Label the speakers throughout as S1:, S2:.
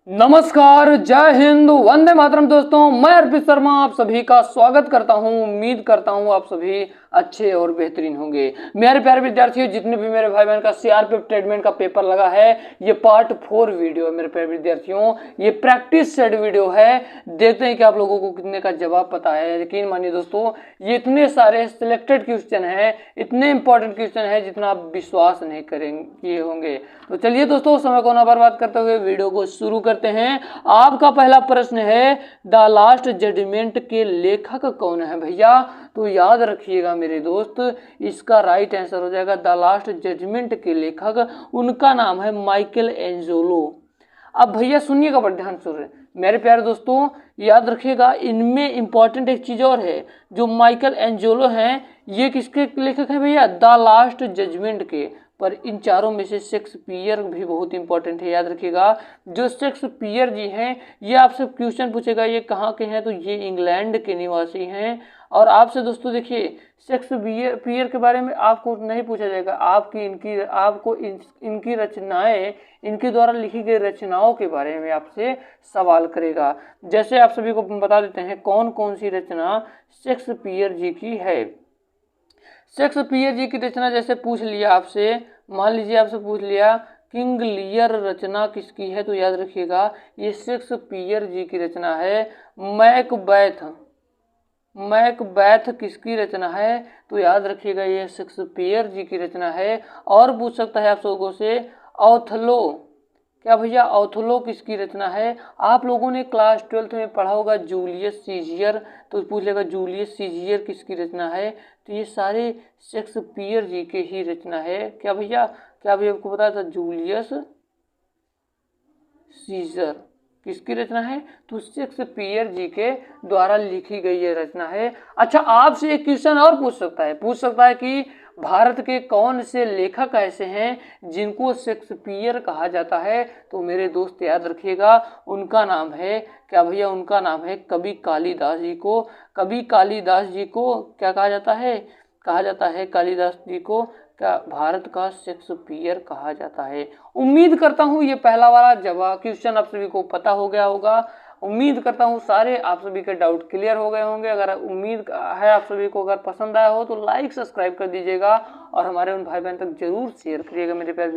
S1: नमस्कार, जय हिंद, वंदे मातरम। दोस्तों, मैं अर्पित शर्मा आप सभी का स्वागत करता हूं। उम्मीद करता हूं आप सभी अच्छे और बेहतरीन होंगे। मेरे प्यारे विद्यार्थियों, जितने भी मेरे भाई बहन का सीआरपीएफ ट्रेडमेंट का पेपर लगा है, ये पार्ट 4 वीडियो है। मेरे प्यारे विद्यार्थियों, ये प्रैक्टिस सेट वीडियो है। देखते हैं कि आप लोगों को कितने का जवाब पता है। यकीन मानिए दोस्तों, ये इतने सारे सिलेक्टेड क्वेश्चन है, इतने इंपॉर्टेंट क्वेश्चन है जितना आप विश्वास नहीं करेंगे होंगे। तो चलिए दोस्तों, समय को ना बर्बाद करते हुए वीडियो को शुरू करते हैं। आपका पहला प्रश्न है, द लास्ट जजमेंट के लेखक कौन है भैया? तो याद रखिएगा मेरे दोस्त, इसका राइट आंसर हो जाएगा द लास्ट जजमेंट के लेखक, उनका नाम है माइकल एंजेलो। अब भैया सुनिएगा, बड़े ध्यान से मेरे प्यारे दोस्तों, याद रखिएगा इनमें इंपॉर्टेंट एक चीज और है। जो माइकल एंजेलो हैं, ये किसके लेखक हैं भैया? द लास्ट जजमेंट के। पर इन चारों में से शेक्सपियर भी बहुत इंपॉर्टेंट है। याद रखिएगा, जो शेक्सपियर जी हैं, ये आपसे क्वेश्चन पूछेगा ये कहाँ के हैं, तो ये इंग्लैंड के निवासी हैं। और आपसे दोस्तों देखिए, शेक्सपियर के बारे में आपको नहीं पूछा जाएगा, आपको इनकी रचनाएं, इनके द्वारा लिखी गई रचनाओं के बारे में आपसे सवाल करेगा। जैसे आप सभी को बता देते हैं कौन कौन सी रचना शेक्सपियर जी की है। शेक्सपियर जी की रचना जैसे पूछ लिया आपसे, मान लीजिए आपसे पूछ लिया किंग लियर रचना किसकी है, तो याद रखिएगा ये शेक्सपियर जी की रचना है। मैकबेथ किसकी रचना है, तो याद रखिएगा ये शेक्सपियर जी की रचना है। और पूछ सकता है आप लोगों से ओथलो, क्या भैया ओथलो किसकी रचना है? आप लोगों ने क्लास 12th में पढ़ा होगा जूलियस सीजर, तो पूछ लेगा जूलियस सीजर किसकी रचना है, तो ये सारे शेक्सपियर जी के ही रचना है। क्या भैया आपको पता था जूलियस सीजर किसकी रचना है? तो शेक्सपियर जी के द्वारा लिखी गई ये रचना है। अच्छा, आपसे एक क्वेश्चन और पूछ सकता है कि भारत के कौन से लेखक ऐसे हैं जिनको शेक्सपियर कहा जाता है? तो मेरे दोस्त याद रखिएगा, उनका नाम है, क्या भैया? उनका नाम है कवि कालिदास जी को। कवि कालिदास जी को क्या कहा जाता है? कालिदास जी को क्या भारत का शेक्सपियर कहा जाता है। उम्मीद करता हूँ ये पहला वाला जवाब क्वेश्चन आप सभी को पता हो गया होगा। उम्मीद करता हूँ सारे आप सभी के डाउट क्लियर हो गए होंगे। अगर उम्मीद है आप सभी को अगर पसंद आया हो तो लाइक सब्सक्राइब कर दीजिएगा और हमारे उन भाई बहन तक जरूर शेयर करिएगा मेरे प्यारे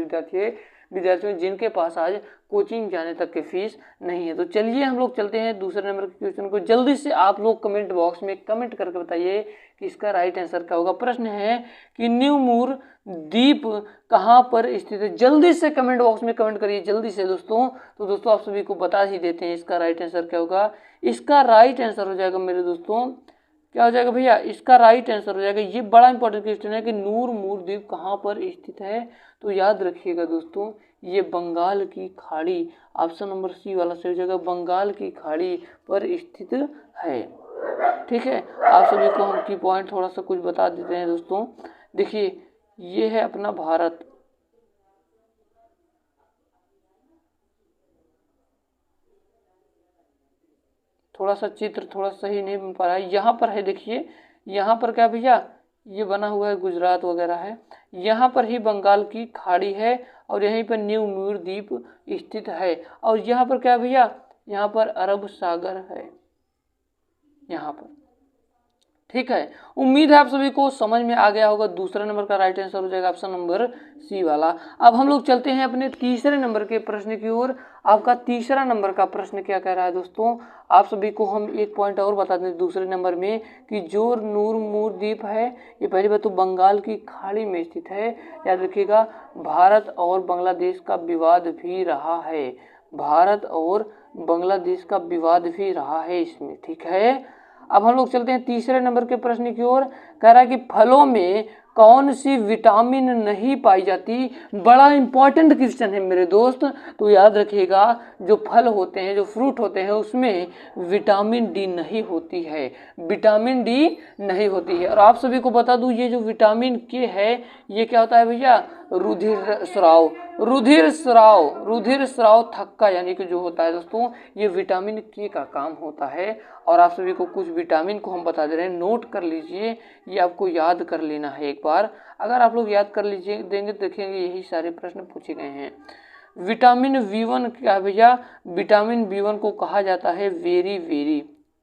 S1: विद्यार्थियों जिनके पास आज कोचिंग जाने तक की फीस नहीं है। तो चलिए हम लोग चलते हैं दूसरे नंबर के क्वेश्चन को। जल्दी से आप लोग कमेंट बॉक्स में कमेंट करके बताइए कि इसका राइट आंसर क्या होगा। प्रश्न है कि न्यूमूर द्वीप कहाँ पर स्थित है? जल्दी से कमेंट बॉक्स में कमेंट करिए, जल्दी से दोस्तों। तो दोस्तों आप सभी को बता ही देते हैं इसका राइट आंसर क्या होगा। इसका राइट आंसर हो जाएगा मेरे दोस्तों, क्या हो जाएगा भैया? इसका राइट आंसर हो जाएगा, ये बड़ा इंपॉर्टेंट क्वेश्चन है कि नूरमूर द्वीप कहाँ पर स्थित है। तो याद रखिएगा दोस्तों, ये बंगाल की खाड़ी, ऑप्शन नंबर सी वाला सही हो जाएगा, बंगाल की खाड़ी पर स्थित है। ठीक है, आप सभी को हम की पॉइंट थोड़ा सा कुछ बता देते हैं दोस्तों। देखिए, ये है अपना भारत, थोड़ा सा चित्र थोड़ा सही नहीं बन पा रहा है। यहाँ पर है, देखिए यहाँ पर क्या भैया, ये बना हुआ है गुजरात वगैरह है, यहाँ पर ही बंगाल की खाड़ी है और यहीं पर न्यूमूर द्वीप स्थित है। और यहाँ पर क्या भैया, यहाँ पर अरब सागर है यहाँ पर। ठीक है, उम्मीद है आप सभी को समझ में आ गया होगा। दूसरे नंबर का राइट आंसर हो जाएगा ऑप्शन नंबर सी वाला। अब हम लोग चलते हैं अपने तीसरे नंबर के प्रश्न की ओर। आपका तीसरा नंबर का प्रश्न क्या कह रहा है दोस्तों? आप सभी को हम एक पॉइंट और बता दें दूसरे नंबर में कि जो नूरमूर द्वीप है, ये पहली बात तो बंगाल की खाड़ी में स्थित है। याद रखिएगा, भारत और बांग्लादेश का विवाद भी रहा है, भारत और बांग्लादेश का विवाद भी रहा है इसमें। ठीक है, अब हम लोग चलते हैं तीसरे नंबर के प्रश्न की ओर। कह रहा है कि फलों में कौन सी विटामिन नहीं पाई जाती? बड़ा इंपॉर्टेंट क्वेश्चन है मेरे दोस्त। तो याद रखिएगा, जो फल होते हैं, जो फ्रूट होते हैं, उसमें विटामिन डी नहीं होती है, विटामिन डी नहीं होती है। और आप सभी को बता दूं, ये जो विटामिन के है, ये क्या होता है भैया? रुधिर स्राव थक्का, यानी कि जो होता है दोस्तों, ये विटामिन के का काम होता है। और आप सभी को कुछ विटामिन को हम बता दे रहे हैं, नोट कर लीजिए, ये आपको याद कर लेना है एक बार। अगर आप लोग याद कर लीजिए देंगे तो देखेंगे यही सारे प्रश्न पूछे गए हैं। विटामिन B1 क्या है भैया, विटामिन B1 को कहा जाता है वेरी वेरी,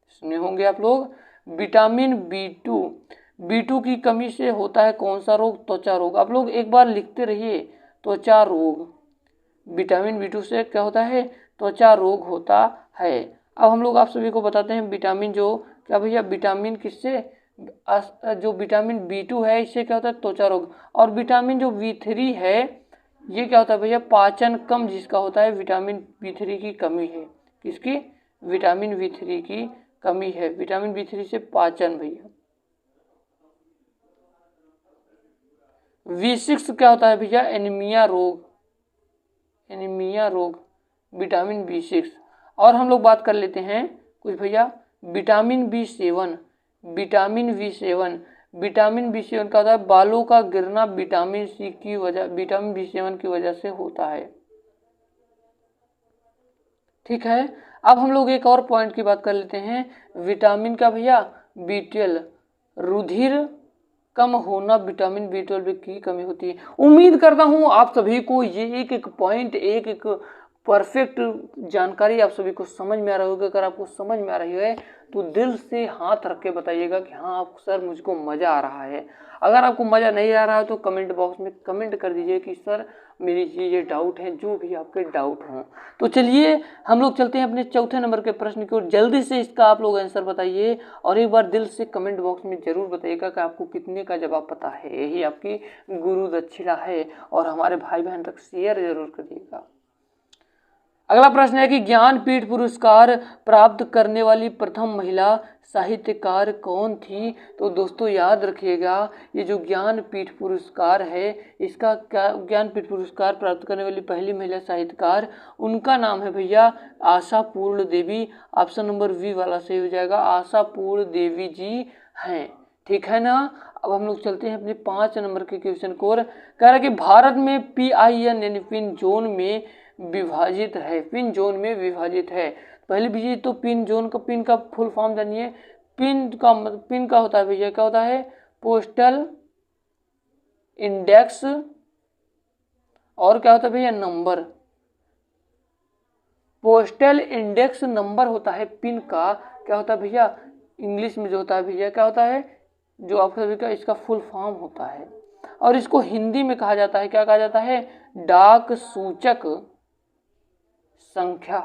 S1: सुने होंगे आप लोग। विटामिन B2 की कमी से होता है कौन सा रोग, त्वचा रोग। आप लोग एक बार लिखते रहिए, त्वचा रोग। विटामिन B2 से क्या होता है, त्वचा रोग होता है। अब हम लोग आप सभी को बताते हैं विटामिन जो क्या भैया, विटामिन किससे, जो विटामिन B2 है इससे क्या होता है, त्वचा रोग। और विटामिन जो B3 है ये क्या होता है भैया, पाचन कम जिसका होता है, विटामिन B3 की कमी है। किसकी, विटामिन B3 की कमी है। विटामिन B3 से पाचन भैया। B6 क्या होता है भैया, एनीमिया रोग, एनीमिया रोग, विटामिन B6। और हम लोग बात कर लेते हैं कुछ भैया, विटामिन B7, विटामिन B7 का होता है बालों का गिरना विटामिन C की वजह, विटामिन B7 की वजह से होता है। ठीक है, अब हम लोग एक और पॉइंट की बात कर लेते हैं, विटामिन का भैया B12, रुधिर कम होना विटामिन B12 की कमी होती है। उम्मीद करता हूं आप सभी को ये एक एक पॉइंट, एक एक परफेक्ट जानकारी आप सभी को समझ में आ रही होगी। अगर आपको समझ में आ रही है तो दिल से हाथ रख के बताइएगा कि हाँ सर मुझको मज़ा आ रहा है। अगर आपको मज़ा नहीं आ रहा है तो कमेंट बॉक्स में कमेंट कर दीजिए कि सर मेरी ये डाउट है, जो भी आपके डाउट हों। तो चलिए हम लोग चलते हैं अपने चौथे नंबर के प्रश्न की ओर। जल्दी से इसका आप लोग आंसर बताइए और एक बार दिल से कमेंट बॉक्स में ज़रूर बताइएगा कि आपको कितने का जवाब पता है। यही आपकी गुरु दक्षिणा है और हमारे भाई बहन तक शेयर जरूर करिएगा। अगला प्रश्न है कि ज्ञानपीठ पुरस्कार प्राप्त करने वाली प्रथम महिला साहित्यकार कौन थी। तो दोस्तों याद रखिएगा, ये जो ज्ञानपीठ पुरस्कार है इसका क्या, ज्ञानपीठ पुरस्कार प्राप्त करने वाली पहली महिला साहित्यकार, उनका नाम है भैया आशापूर्ण देवी। ऑप्शन नंबर बी वाला सही हो जाएगा, आशापूर्ण देवी जी हैं। ठीक है ना। अब हम लोग चलते हैं अपने 5 नंबर के क्वेश्चन को। कह रहा है कि भारत में PIN यानी पिन जोन में विभाजित है, पिन जोन में विभाजित है। पहले भी तो पिन जोन का, पिन का फुल फॉर्म जानिए। पिन का होता है भैया, क्या होता है, पोस्टल इंडेक्स, और क्या होता है भैया, नंबर। पोस्टल इंडेक्स नंबर होता है पिन का, क्या होता है भैया, इंग्लिश में जो होता है भैया क्या होता है, जो आप सभी का इसका फुल फॉर्म होता है। और इसको हिंदी में कहा जाता है, क्या कहा जाता है, डाक सूचक संख्या।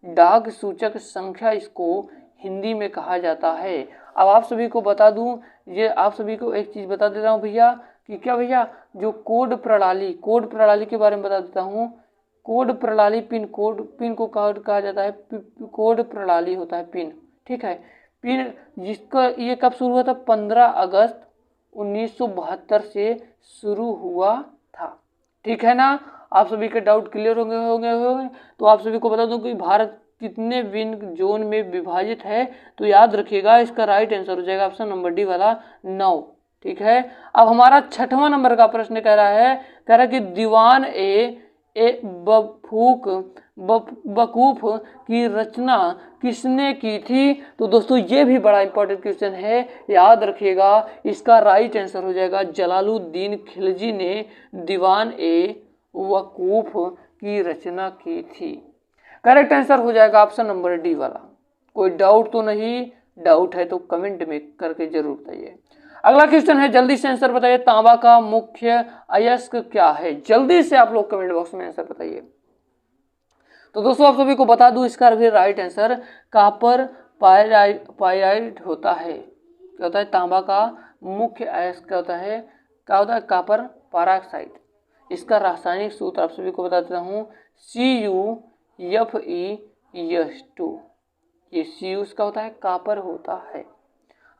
S1: डाक सूचक संख्या इसको हिंदी में कहा जाता है। अब आप सभी को बता दूं, ये आप सभी को एक चीज बता देता हूं भैया कि क्या भैया, जो कोड प्रणाली के बारे में बता देता हूं। कोड प्रणाली, पिन को कहा जाता है, कोड प्रणाली होता है पिन। ठीक है, पिन जिसका ये कब शुरू हुआ था, 15 अगस्त 1972 से शुरू हुआ था। ठीक है ना। आप सभी के डाउट क्लियर होंगे। तो आप सभी को बता दूं कि भारत कितने विन जोन में विभाजित है। तो याद रखिएगा इसका राइट आंसर हो जाएगा ऑप्शन नंबर डी वाला 9। ठीक है। अब हमारा 6वां नंबर का प्रश्न कह रहा है कि दीवान ए बकूफ की रचना किसने की थी। तो दोस्तों ये भी बड़ा इंपॉर्टेंट क्वेश्चन है, याद रखिएगा इसका राइट आंसर हो जाएगा जलालुद्दीन खिलजी ने दीवान ए वकूफ की रचना की थी। करेक्ट आंसर हो जाएगा ऑप्शन नंबर डी वाला। कोई डाउट तो नहीं, डाउट है तो कमेंट में करके जरूर बताइए। अगला क्वेश्चन है, जल्दी से आंसर बताइए, तांबा का मुख्य अयस्क क्या है। जल्दी से आप लोग कमेंट बॉक्स में आंसर बताइए। तो दोस्तों आप सभी को बता दूं इसका भी राइट आंसर कापर पायराइट होता है। क्या होता है, तांबा का मुख्य अयस्क क्या होता है, कापर पैराक्साइड। इसका रासायनिक सूत्र आप सभी को बता देता हूँ, CuFeS2। ये Cu का होता है, कापर होता है।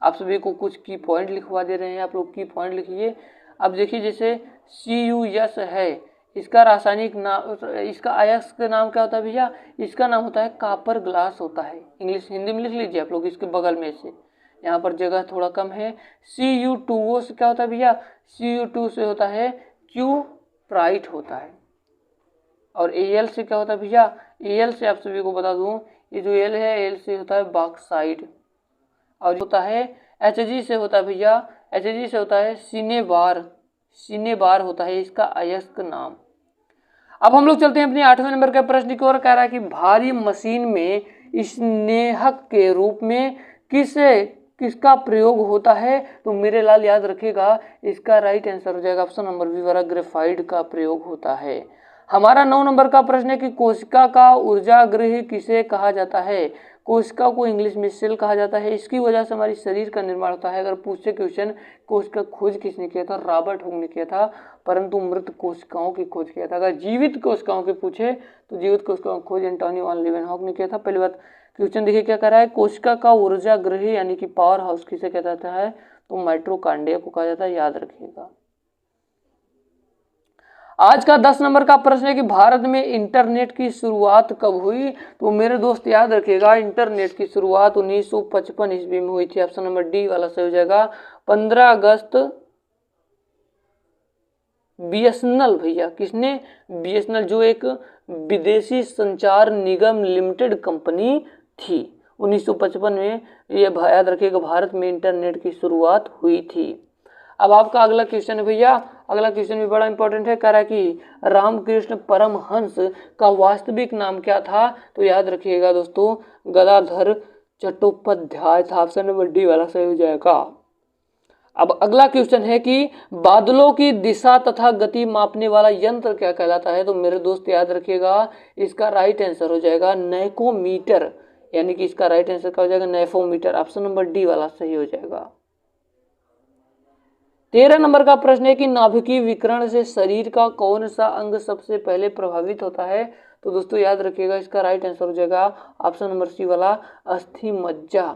S1: आप सभी को कुछ की पॉइंट लिखवा दे रहे हैं, आप लोग की पॉइंट लिखिए। अब देखिए जैसे CuS है, इसका रासायनिक नाम, इसका अयस्क का नाम क्या होता है भैया, इसका नाम होता है कापर ग्लास होता है। इंग्लिश हिंदी में लिख लीजिए आप लोग इसके बगल में से, यहाँ पर जगह थोड़ा कम है। Cu2O से क्या होता है भैया, Cu2 से होता है क्यूप्राइट होता है। और Al से क्या होता है भैया, Al से आप सभी को बता दूं, ये जो Al है, Al से होता है बॉक्साइड। और होता है Hg से होता है भैया, Hg से होता है सिनेबार होता है इसका अयस्क नाम। अब हम लोग चलते हैं अपने 8वें नंबर के प्रश्न की ओर। कह रहा है कि भारी मशीन में स्नेहक के रूप में किसका प्रयोग होता है? तो मेरे लाल याद रखेगा, इसका राइट आंसर हो जाएगा ऑप्शन नंबर बी वाला, ग्रेफाइट का प्रयोग होता है। हमारा 9 नंबर का प्रश्न है कि कोशिका का ऊर्जा गृह किसे कहा जाता है? कोशिका को इंग्लिश में सेल कहा जाता है। इसकी वजह से हमारी शरीर का निर्माण होता है। अगर पूछे क्वेश्चन, कोशिका खोज किसने किया था? रॉबर्ट हुक ने किया था, परंतु मृत कोशिकाओं की खोज किया था। अगर जीवित कोशिकाओं की पूछे तो जीवित कोशिकाओं की खोज एंटोनी वॉन लीवेनहॉक ने किया था। पहली बात, क्वेश्चन देखिए क्या कर रहा है, कोशिका का ऊर्जा गृह यानी कि पावर हाउस किसे कहा जाता है? तो माइटोकॉन्ड्रिया को कहा जाता है, याद रखिएगा। आज का 10 नंबर का प्रश्न है कि भारत में इंटरनेट की शुरुआत कब हुई? तो मेरे दोस्त याद रखिएगा, इंटरनेट की शुरुआत 1955 ईस्वी में हुई थी। ऑप्शन नंबर डी वाला सही हो जाएगा, 15 अगस्त। बीएसएनएल भैया, किसने? बीएसएनएल, जो एक विदेशी संचार निगम लिमिटेड कंपनी थी। 1955 में ये याद रखिएगा भारत में इंटरनेट की शुरुआत हुई थी। अब आपका अगला क्वेश्चन है भैया, अगला क्वेश्चन भी बड़ा इंपॉर्टेंट है। कह रहा है कि रामकृष्ण परमहंस का वास्तविक नाम क्या था? तो याद रखिएगा दोस्तों, गदाधर चट्टोपाध्याय था। ऑप्शन नंबर डी वाला सही हो जाएगा। अब अगला क्वेश्चन है कि बादलों की दिशा तथा गति मापने वाला यंत्र क्या कहलाता है? तो मेरे दोस्त याद रखिएगा, इसका राइट आंसर हो जाएगा नेफोमीटर, यानी कि इसका राइट आंसर क्या हो जाएगा? नेफोमीटर। ऑप्शन नंबर डी वाला सही हो जाएगा। 13 नंबर का प्रश्न है कि नाभिकीय विकिरण से शरीर का कौन सा अंग सबसे पहले प्रभावित होता है? तो दोस्तों याद रखिएगा, इसका राइट आंसर हो जाएगा ऑप्शन नंबर सी वाला, अस्थि मज्जा।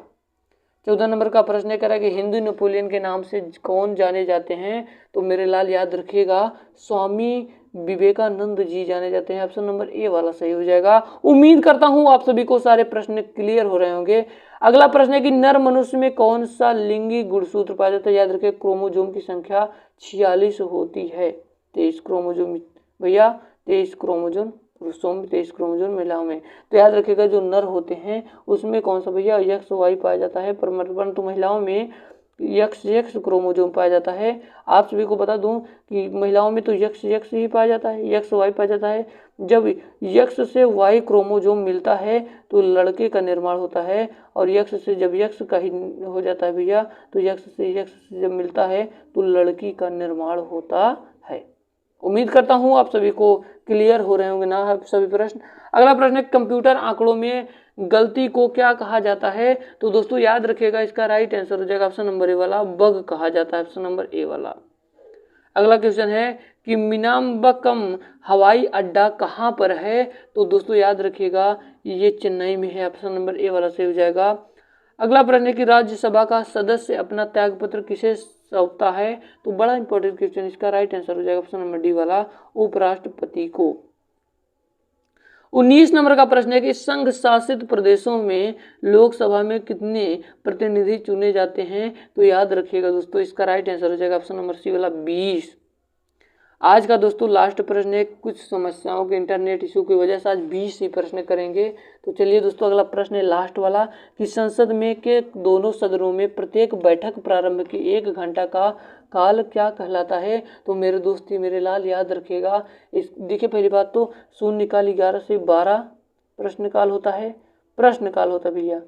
S1: 14 नंबर का प्रश्न है, कह रहा है कि हिंदू नेपोलियन के नाम से कौन जाने जाते हैं? तो मेरे लाल याद रखिएगा, स्वामी विवेकानंद जी जाने जाते हैं। ऑप्शन नंबर ए वाला सही हो जाएगा। उम्मीद करता हूं आप सभी को सारे प्रश्न क्लियर हो रहे होंगे। अगला प्रश्न है कि नर मनुष्य में कौन सा लिंगी गुणसूत्र पाया जाता है? याद रखिए, क्रोमोजोम की संख्या 46 होती है। 23 क्रोमोजोम भैया, 23 क्रोमोजोम पुरुषों में, 23 क्रोमोजोम महिलाओं में। तो याद रखिएगा, जो नर होते हैं उसमें कौन सा भैया? एक्स वाई पाया जाता है, परंतु महिलाओं में एक्स क्रोमोजोम पाया जाता है। आप सभी को बता दूं कि महिलाओं में तो एक्स ही पाया जाता है, एक्स वाई पाया जाता है। जब एक्स से वाई क्रोमोजोम मिलता है तो लड़के का निर्माण होता है, और एक्स से जब एक्स का ही हो जाता है भैया, तो एक्स से जब मिलता है तो लड़की का निर्माण होता है। उम्मीद करता हूं आप सभी को क्लियर हो रहे होंगे ना सभी प्रश्न। अगला प्रश्न है, कंप्यूटर आंकड़ों में गलती को क्या कहा जाता है? तो दोस्तों याद रखिएगा, इसका राइट आंसर हो जाएगा ऑप्शन नंबर ए वाला, बग कहा जाता है। ऑप्शन नंबर ए वाला। अगला क्वेश्चन है कि मीनाम्बक्कम हवाई अड्डा कहाँ पर है? तो दोस्तों याद रखिएगा, ये चेन्नई में है। ऑप्शन नंबर ए वाला सही हो जाएगा। अगला प्रश्न है कि राज्यसभा का सदस्य अपना त्यागपत्र किसे सौंपता है? तो बड़ा इंपॉर्टेंट क्वेश्चन, इसका राइट आंसर हो जाएगा ऑप्शन नंबर डी वाला, उपराष्ट्रपति को। 19 नंबर का प्रश्न है कि संघ शासित प्रदेशों में लोकसभा में कितने प्रतिनिधि चुने जाते हैं? तो याद रखिएगा दोस्तों, इसका राइट आंसर हो जाएगा ऑप्शन नंबर सी वाला, 20। आज का दोस्तों लास्ट प्रश्न है, कुछ समस्याओं के इंटरनेट इशू की वजह से आज 20 ही प्रश्न करेंगे। तो चलिए दोस्तों, अगला प्रश्न है लास्ट वाला कि संसद में के दोनों सदनों में प्रत्येक बैठक प्रारंभ की 1 घंटा का काल क्या कहलाता है? तो मेरे दोस्त ही मेरे लाल याद रखिएगा, इस देखिए, पहली बात तो शून्यकाल 11 से 12 प्रश्नकाल होता है, प्रश्नकाल होता है भैया।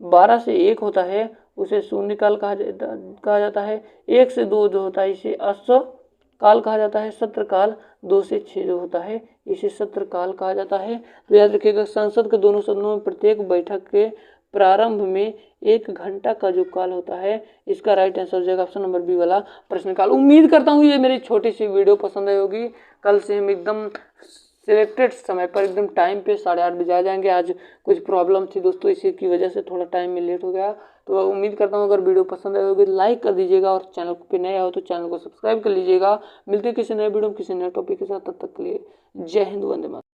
S1: 12 से 1 होता है, उसे शून्यकाल कहा जाता है। 1 से 2 जो होता है इसे काल कहा जाता है। सत्रकाल 2 से 6 जो होता है इसे सत्रकाल कहा जाता है। तो याद रखिएगा, संसद के दोनों सदनों में प्रत्येक बैठक के प्रारंभ में 1 घंटा का जो काल होता है, इसका राइट आंसर हो जाएगा ऑप्शन नंबर बी वाला, प्रश्नकाल। उम्मीद करता हूँ ये मेरी छोटी सी वीडियो पसंद आई होगी। कल से हम एकदम सिलेक्टेड समय पर एकदम टाइम पे 8:30 बजे आ जाएंगे। आज कुछ प्रॉब्लम थी दोस्तों, इसी की वजह से थोड़ा टाइम में लेट हो गया। तो उम्मीद करता हूँ अगर वीडियो पसंद आई होगी लाइक कर दीजिएगा, और चैनल पे नए आओ तो चैनल को सब्सक्राइब कर लीजिएगा। मिलते हैं किसी नए वीडियो में किसी नए टॉपिक के साथ, तब तक के लिए जय हिंद, वंदे मातरम।